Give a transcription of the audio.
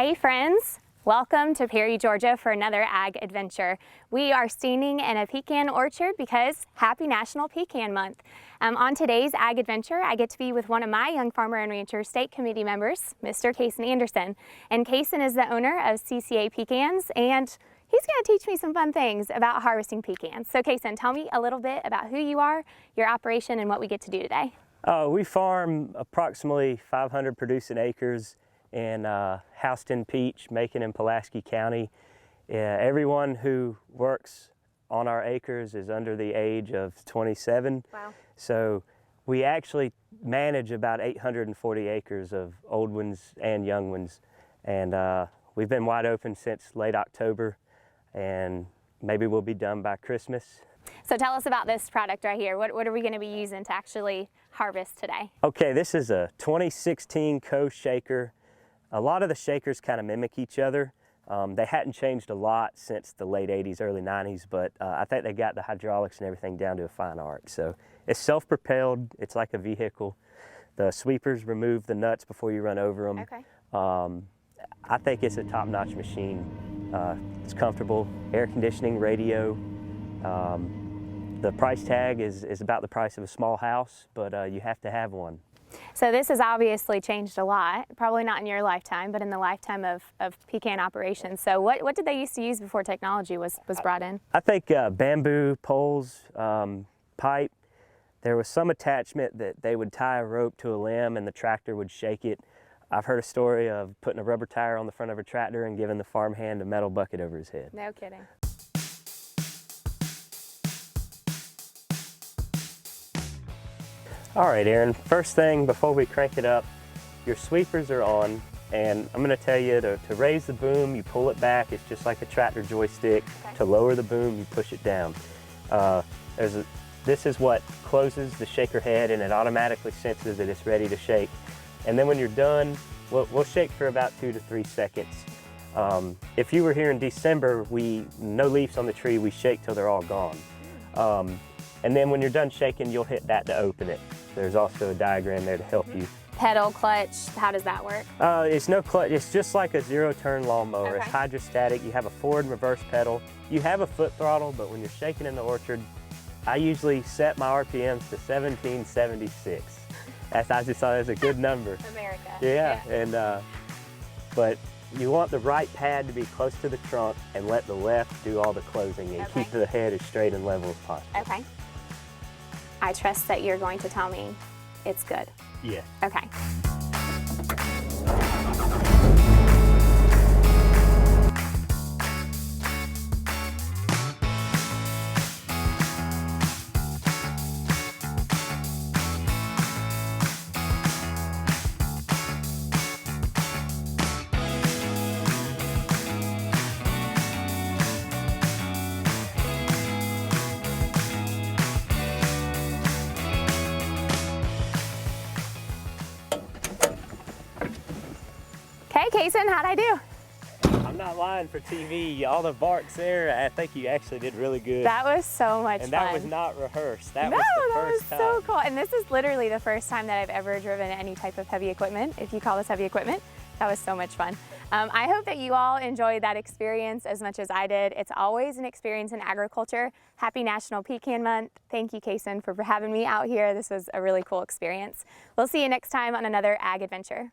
Hey friends, welcome to Perry, Georgia for another Ag Adventure. We are standing in a pecan orchard because happy National Pecan Month. On today's Ag Adventure, I get to be with one of my Young Farmer and Rancher State Committee members, Mr. Cason Anderson. And Cason is the owner of CCA Pecans, and he's going to teach me some fun things about harvesting pecans. So Cason, tell me a little bit about who you are, your operation, and what we get to do today. We farm approximately 500 producing acres in Houston, Peach, Macon, and Pulaski County. Everyone who works on our acres is under the age of 27. Wow. So we actually manage about 840 acres of old ones and young ones. And we've been wide open since late October, and maybe we'll be done by Christmas. So tell us about this product right here. What are we going to be using to actually harvest today? Okay, this is a 2016 Co shaker. A lot of the shakers kind of mimic each other. They hadn't changed a lot since the late 80s, early 90s, but I think they got the hydraulics and everything down to a fine art. So it's self-propelled, it's like a vehicle. The sweepers remove the nuts before you run over them. Okay. I think it's a top-notch machine. It's comfortable, air conditioning, radio. The price tag is about the price of a small house, but you have to have one. So this has obviously changed a lot, probably not in your lifetime, but in the lifetime of pecan operations. So what did they used to use before technology was brought in? I think bamboo poles, pipe. There was some attachment that they would tie a rope to a limb and the tractor would shake it. I've heard a story of putting a rubber tire on the front of a tractor and giving the farmhand a metal bucket over his head. No kidding. All right, Erin, first thing before we crank it up, your sweepers are on, and I'm going to tell you to raise the boom, you pull it back. It's just like a tractor joystick. Okay. To lower the boom, you push it down. This is what closes the shaker head, and it automatically senses that it's ready to shake. And then when you're done, we'll shake for about 2 to 3 seconds. If you were here in December, no leaves on the tree, we shake till they're all gone. And then when you're done shaking, you'll hit that to open it. There's also a diagram there to help you. Pedal, clutch, how does that work? It's no clutch, it's just like a zero-turn lawnmower. Okay. It's hydrostatic, you have a forward and reverse pedal. You have a foot throttle, but when you're shaking in the orchard, I usually set my RPMs to 1776. I just thought it was a good number. America. Yeah. And but you want the right pad to be close to the trunk and let the left do all the closing and Okay. keep the head as straight and level as possible. Okay. I trust that you're going to tell me it's good. Yeah. Okay. Okay, Cason, how'd I do? I'm not lying for TV. All the barks there, I think you actually did really good. That was so much and fun. that was not rehearsed. That No, was the that was first time. so cool. And this is literally the first time that I've ever driven any type of heavy equipment, if you call this heavy equipment. That was so much fun. I hope that you all enjoyed that experience as much as I did. It's always an experience in agriculture. Happy National Pecan Month. Thank you, Cason, for having me out here. This was a really cool experience. We'll see you next time on another Ag Adventure.